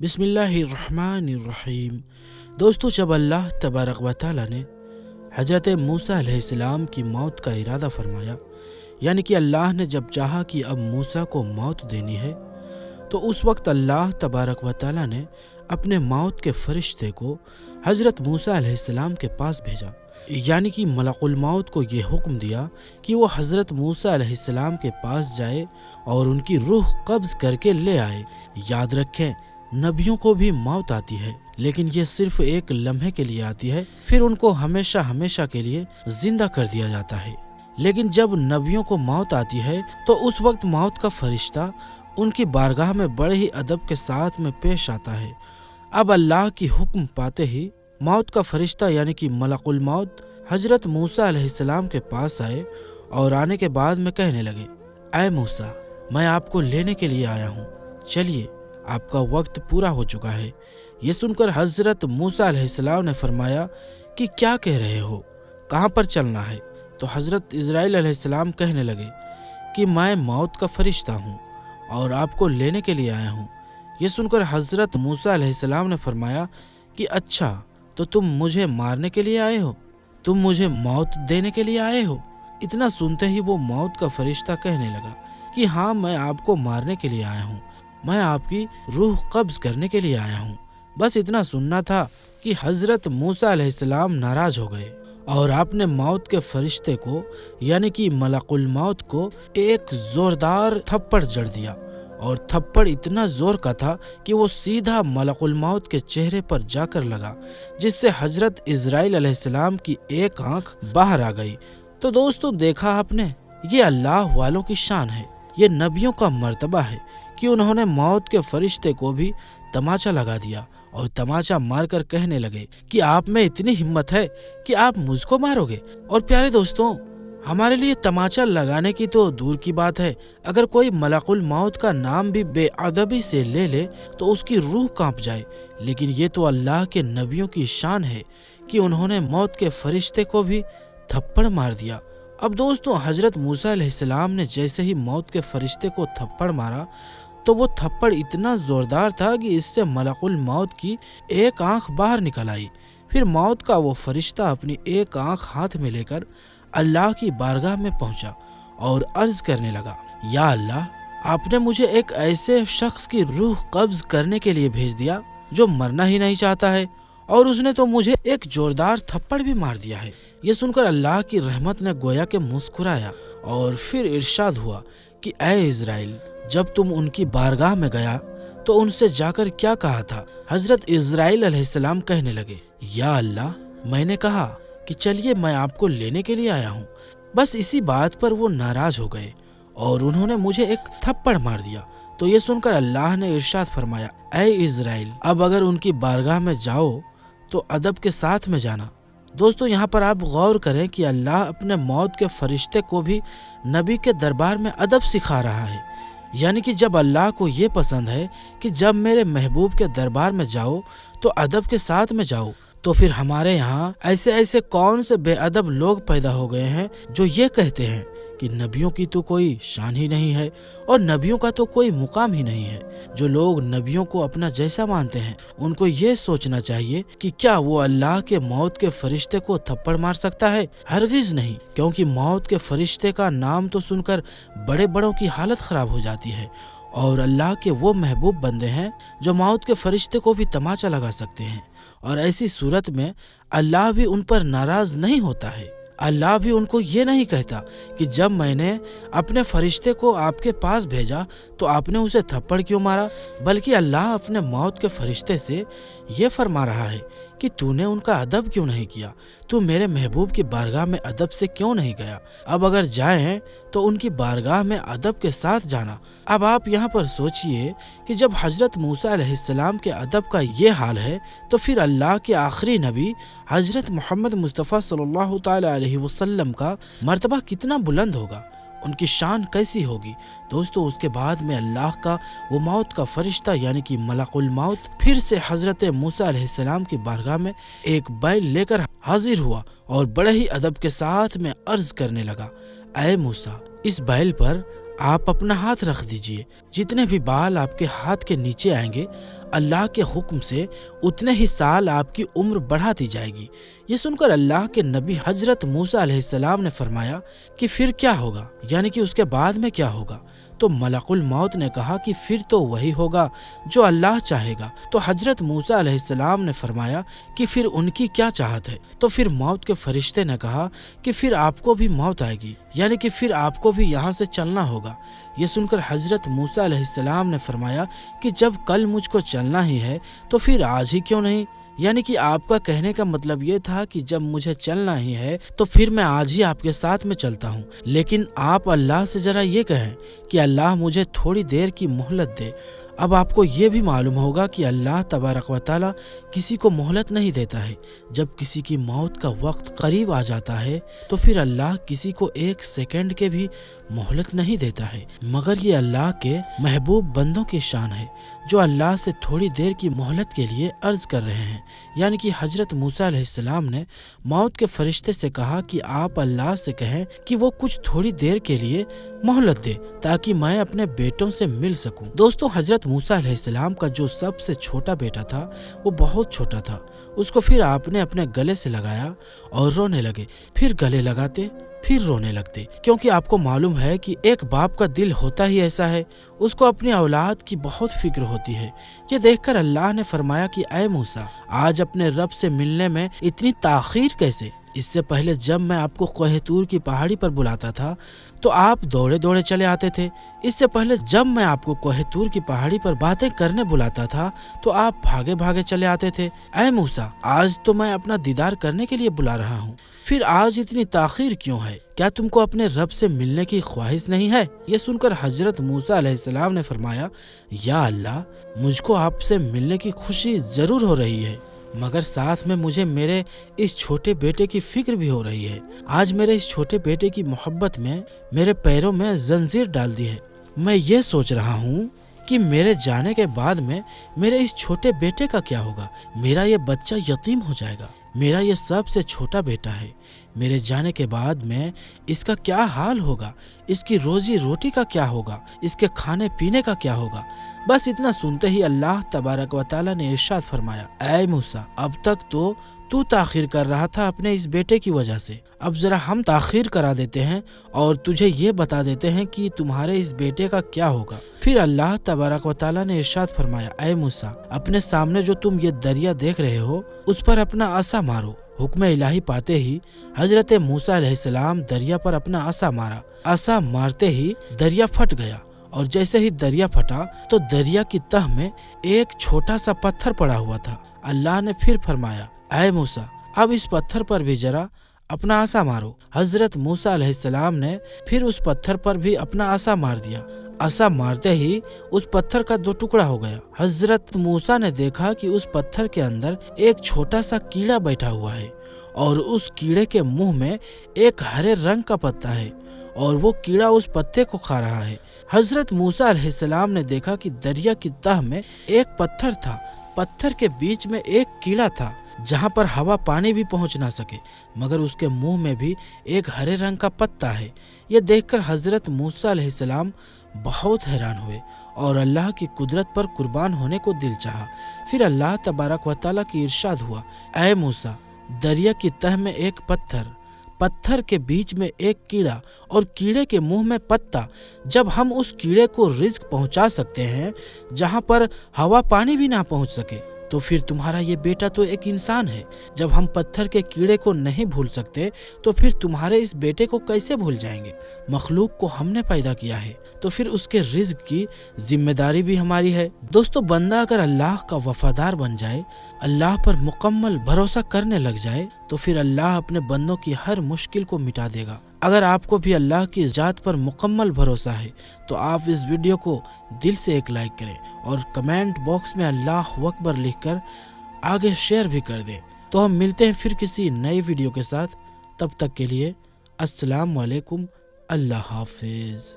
बिस्मिल्लाहिर्रहमानिर्रहीम। दोस्तों, जब अल्लाह तबारक व तआला ने हजरत मूसा अलैहिस्सलाम की मौत का इरादा फरमाया, यानी कि अल्लाह ने जब चाहा कि अब मूसा को मौत देनी है, तो उस वक्त अल्लाह तबारक व तआला ने अपने मौत के फरिश्ते को हजरत मूसा अलैहिस्सलाम के पास भेजा, यानी कि मलकुल मौत को ये हुक्म दिया कि वो हजरत मूसा अलैहिस्सलाम के पास जाए और उनकी रूह कब्ज करके ले आए। याद रखें, नबियों को भी मौत आती है, लेकिन ये सिर्फ एक लम्हे के लिए आती है, फिर उनको हमेशा हमेशा के लिए जिंदा कर दिया जाता है। लेकिन जब नबियों को मौत आती है तो उस वक्त मौत का फरिश्ता उनकी बारगाह में बड़े ही अदब के साथ में पेश आता है। अब अल्लाह की हुक्म पाते ही मौत का फरिश्ता यानी कि मलकुल मौत हजरत मूसा अलैहिस्सलाम के पास आए और आने के बाद में कहने लगे, ऐ मूसा, मैं आपको लेने के लिए आया हूँ, चलिए, आपका वक्त पूरा हो चुका है। ये सुनकर हजरत मूसा अलैहिस्सलाम ने फरमाया कि क्या कह रहे हो, कहाँ पर चलना है? तो हजरत इजराइल अलैहिस्सलाम कहने लगे कि मैं मौत का फरिश्ता हूँ और आपको लेने के लिए आया हूँ। ये सुनकर हजरत मूसा अलैहिस्सलाम ने फरमाया कि अच्छा, तो तुम मुझे मारने के लिए आए हो, तुम मुझे मौत देने के लिए आए हो? इतना सुनते ही वो मौत का फरिश्ता कहने लगा कि हाँ, मैं आपको मारने के लिए आया हूँ, मैं आपकी रूह कब्ज करने के लिए आया हूँ। बस इतना सुनना था कि हजरत मूसा अलैहिस्सलाम नाराज हो गए और आपने मौत के फरिश्ते को यानी कि मलकुल मौत को एक जोरदार थप्पड़ जड़ दिया, और थप्पड़ इतना जोर का था कि वो सीधा मलकुल मौत के चेहरे पर जाकर लगा, जिससे हजरत इजराइल अलैहिस्सलाम की एक आंख बाहर आ गई। तो दोस्तों, देखा आपने, ये अल्लाह वालों की शान है, ये नबियों का मर्तबा है कि उन्होंने मौत के फरिश्ते को भी तमाचा लगा दिया और तमाचा मारकर कहने लगे कि आप में इतनी हिम्मत है कि आप मुझको मारोगे। और प्यारे दोस्तों, हमारे लिए तमाचा लगाने की तो दूर की बात है, अगर कोई मलकुल मौत का नाम भी बेअदबी से ले ले तो उसकी रूह कांप जाए। लेकिन ये तो अल्लाह के नबियों की शान है कि उन्होंने मौत के फरिश्ते को भी थप्पड़ मार दिया। अब दोस्तों, हजरत मूसा अलैहिस्सलाम ने जैसे ही मौत के फरिश्ते को थप्पड़ मारा तो वो थप्पड़ इतना जोरदार था कि इससे मलकुल मौत की एक आंख बाहर निकल आई। फिर मौत का वो फरिश्ता अपनी एक आंख हाथ में लेकर अल्लाह की बारगाह में पहुंचा और अर्ज करने लगा, या अल्लाह, आपने मुझे एक ऐसे शख्स की रूह कब्ज करने के लिए भेज दिया जो मरना ही नहीं चाहता है, और उसने तो मुझे एक जोरदार थप्पड़ भी मार दिया है। ये सुनकर अल्लाह की रहमत ने गोया के मुस्कुराया और फिर इरशाद हुआ कि ऐ इजराइल, जब तुम उनकी बारगाह में गया तो उनसे जाकर क्या कहा था? हजरत इजराइल अलैहिस्सलाम कहने लगे, या अल्लाह, मैंने कहा कि चलिए, मैं आपको लेने के लिए आया हूँ। बस इसी बात पर वो नाराज हो गए और उन्होंने मुझे एक थप्पड़ मार दिया। तो ये सुनकर अल्लाह ने इरशाद फरमाया, ऐ इजराइल, अब अगर उनकी बारगाह में जाओ तो अदब के साथ में जाना। दोस्तों, यहाँ पर आप गौर करें कि अल्लाह अपने मौत के फरिश्ते को भी नबी के दरबार में अदब सिखा रहा है, यानी कि जब अल्लाह को ये पसंद है कि जब मेरे महबूब के दरबार में जाओ तो अदब के साथ में जाओ, तो फिर हमारे यहाँ ऐसे ऐसे कौन से बेअदब लोग पैदा हो गए हैं जो ये कहते हैं कि नबियों की तो कोई शान ही नहीं है और नबियों का तो कोई मुकाम ही नहीं है। जो लोग नबियों को अपना जैसा मानते हैं, उनको ये सोचना चाहिए कि क्या वो अल्लाह के मौत के फरिश्ते को थप्पड़ मार सकता है? हरगिज नहीं, क्योंकि मौत के फरिश्ते का नाम तो सुनकर बड़े बड़ों की हालत खराब हो जाती है, और अल्लाह के वो महबूब बंदे हैं जो मौत के फरिश्ते को भी तमाचा लगा सकते हैं, और ऐसी सूरत में अल्लाह भी उन पर नाराज नहीं होता है। अल्लाह भी उनको ये नहीं कहता कि जब मैंने अपने फरिश्ते को आपके पास भेजा तो आपने उसे थप्पड़ क्यों मारा, बल्कि अल्लाह अपने मौत के फरिश्ते से ये फरमा रहा है कि तूने उनका अदब क्यों नहीं किया, तू मेरे महबूब की बारगाह में अदब से क्यों नहीं गया। अब अगर जाएं तो उनकी बारगाह में अदब के साथ जाना। अब आप यहाँ पर सोचिए कि जब हजरत मूसा अलैहिस्सलाम के अदब का ये हाल है, तो फिर अल्लाह के आखिरी नबी हजरत मोहम्मद मुस्तफ़ा सल्लल्लाहु ताला अलैहि वसल्लम का मर्तबा कितना बुलंद होगा, उनकी शान कैसी होगी। दोस्तों, उसके बाद में अल्लाह का वो मौत का फरिश्ता यानी कि मलकुल मौत फिर से हजरत मूसा अलैहिस्सलाम की बारगाह में एक बैल लेकर हाजिर हुआ और बड़े ही अदब के साथ में अर्ज करने लगा, ऐ मूसा, इस बैल पर آپ اپنا ہاتھ رکھ دیجئے، جتنے بھی بال آپ کے ہاتھ کے نیچے آئیں گے اللہ کے حکم سے اتنے ہی سال آپ کی عمر بڑھاتی جائے گی۔ یہ سن کر اللہ کے نبی حضرت موسیٰ علیہ السلام نے فرمایا کہ پھر کیا ہوگا، یعنی کہ اس کے بعد میں کیا ہوگا؟ تو ملک الموت نے کہا کہ پھر تو وہی ہوگا جو اللہ چاہے گا۔ تو حضرت موسیٰ علیہ السلام نے فرمایا کہ پھر ان کی کیا چاہت ہے؟ تو پھر موت کے فرشتے نے کہا کہ پھر آپ کو بھی موت آئے گی، یعنی کہ پھر آپ کو بھی یہاں سے چلنا ہوگا۔ یہ سن کر حضرت موسیٰ علیہ السلام نے فرمایا کہ جب کل مجھ کو چلنا ہی ہے تو پھر آج ہی کیوں نہیں؟ یعنی کہ آپ کا کہنے کا مطلب یہ تھا کہ جب مجھے چلنا ہی ہے تو پھر میں آج ہی آپ کے ساتھ میں چلتا ہوں، لیکن آپ اللہ سے ذرا یہ کہیں کہ اللہ مجھے تھوڑی دیر کی مہلت دے۔ اب آپ کو یہ بھی معلوم ہوگا کہ اللہ تبارک و تعالی کسی کو مہلت نہیں دیتا ہے۔ جب کسی کی موت کا وقت قریب آ جاتا ہے تو پھر اللہ کسی کو ایک سیکنڈ کے بھی مہلت نہیں دیتا ہے، مگر یہ اللہ کے محبوب بندوں کی شان ہے جو اللہ سے تھوڑی دیر کی مہلت کے لیے عرض کر رہے ہیں۔ یعنی کہ حضرت موسیٰ علیہ السلام نے موت کے فرشتے سے کہا کہ آپ اللہ سے کہیں کہ وہ کچھ تھوڑی دیر کے لیے مہلت دے تاکہ میں اپنے بیٹوں سے مل سکوں۔ دوستو، حضرت موسیٰ علیہ السلام کا جو سب سے چھوٹا بیٹا تھا وہ بہت چھوٹا تھا، اس کو پھر آپ نے اپنے گلے سے لگایا اور رونے لگے، پھر گلے لگاتے پھر رونے لگتے، کیونکہ آپ کو معلوم ہے کہ ایک باپ کا دل ہوتا ہی ایسا ہے، اس کو اپنی اولاد کی بہت فکر ہوتی ہے۔ یہ دیکھ کر اللہ نے فرمایا کہ اے موسیٰ، آج اپنے رب سے ملنے میں اتنی تاخیر کیسے؟ اس سے پہلے جب میں آپ کو کوہ طور کی پہاڑی پر بلاتا تھا تو آپ دوڑے دوڑے چلے آتے تھے، اس سے پہلے جب میں آپ کو کوہ طور کی پہاڑی پر باتیں کرنے بلاتا تھا تو آپ بھاگے بھاگے چلے آتے تھے۔ اے موسیٰ، آج تو میں اپنا دیدار کرنے کے لیے بلا رہا ہوں، پھر آج اتنی تاخیر کیوں ہے؟ کیا تم کو اپنے رب سے ملنے کی خواہش نہیں ہے؟ یہ سن کر حضرت موسیٰ علیہ السلام نے فرمایا، یا اللہ، مجھ کو آپ سے ملنے کی خوشی ضرور ہو رہی ہے، مگر ساتھ میں مجھے میرے اس چھوٹے بیٹے کی فکر بھی ہو رہی ہے۔ آج میرے اس چھوٹے بیٹے کی محبت میں میرے پیروں میں زنجیر ڈال دی ہے۔ میں یہ سوچ رہا ہوں کہ میرے جانے کے بعد میں میرے اس چھوٹے بیٹے کا کیا ہوگا؟ میرا یہ بچہ یتیم ہو جائے گا، میرا یہ سب سے چھوٹا بیٹا ہے، میرے جانے کے بعد میں اس کا کیا حال ہوگا؟ اس کی روزی روٹی کا کیا ہوگا؟ اس کے کھانے پینے کا کیا ہوگا؟ بس اتنا سنتے ہی اللہ تبارک و تعالی نے ارشاد فرمایا، اے موسیٰ، اب تک تو تاخیر کر رہا تھا اپنے اس بیٹے کی وجہ سے، اب ذرا ہم تاخیر کرا دیتے ہیں اور تجھے یہ بتا دیتے ہیں کہ تمہارے اس بیٹے کا کیا ہوگا۔ پھر اللہ تبارک و تعالی نے ارشاد فرمایا، اے موسیٰ، اپنے سامنے جو تم یہ دریا دیکھ رہے ہو اس پر اپنا عصا مارو۔ حکم الہی پاتے ہی حضرت موسیٰ علیہ السلام دریا پر اپنا عصا مارا، عصا مارتے ہی دریا پھٹ گیا، اور جیسے ہی دریا پھٹا تو دریا کی تہ میں ایک چھوٹا سا پتھر پڑا ہوا تھا۔ اللہ نے پھر فرمایا، اے موسیٰ، اب اس پتھر پر بھی ذرا اپنا عصا مارو۔ حضرت موسیٰ علیہ السلام نے پھر اس پتھر پر بھی اپنا عصا مار دیا، عصا مارتے ہی اس پتھر کا 2 ٹکڑا ہو گیا۔ حضرت موسیٰ نے دیکھا کہ اس پتھر کے اندر ایک چھوٹا سا کیڑا بیٹھا ہوا ہے، اور اس کیڑے کے منہ میں ایک ہرے رنگ کا پتا ہے، اور وہ کیڑا اس پتے کو کھا رہا ہے۔ حضرت موسیٰ علیہ السلام نے دیکھا کہ دریا کی تہ میں ایک پتھر تھا، پتھر کے بیچ میں ایک کیڑا تھا جہاں پر ہوا پانی بھی پہنچ نہ سکے، مگر اس کے منہ میں بھی ایک ہرے رنگ کا پتا ہے۔ یہ دیکھ کر حضرت موسیٰ علیہ السلام بہت حیران ہوئے اور اللہ کی قدرت پر قربان ہونے کو دل چاہا۔ پھر اللہ تبارک و تعالیٰ کی ارشاد ہوا، اے موسیٰ، دریا کی تہ میں ایک پتھر کے بیچ میں ایک کیڑا اور کیڑے کے منہ میں پتا، جب ہم اس کیڑے کو رزق پہنچا سکتے ہیں جہاں پر ہوا پانی بھی نہ پہنچ سکے، تو پھر تمہارا یہ بیٹا تو ایک انسان ہے۔ جب ہم پتھر کے کیڑے کو نہیں بھول سکتے تو پھر تمہارے اس بیٹے کو کیسے بھول جائیں گے؟ مخلوق کو ہم نے پیدا کیا ہے تو پھر اس کے رزق کی ذمہ داری بھی ہماری ہے۔ دوستو، بندہ اگر اللہ کا وفادار بن جائے، اللہ پر مکمل بھروسہ کرنے لگ جائے تو پھر اللہ اپنے بندوں کی ہر مشکل کو مٹا دے گا۔ اگر آپ کو بھی اللہ کی ذات پر مکمل بھروسہ ہے تو آپ اس ویڈیو کو دل سے ایک لائک کریں اور کمنٹ باکس میں اللہ اکبر لکھ کر آگے شیئر بھی کر دیں۔ تو ہم ملتے ہیں پھر کسی نئی ویڈیو کے ساتھ، تب تک کے لیے السلام علیکم، اللہ حافظ۔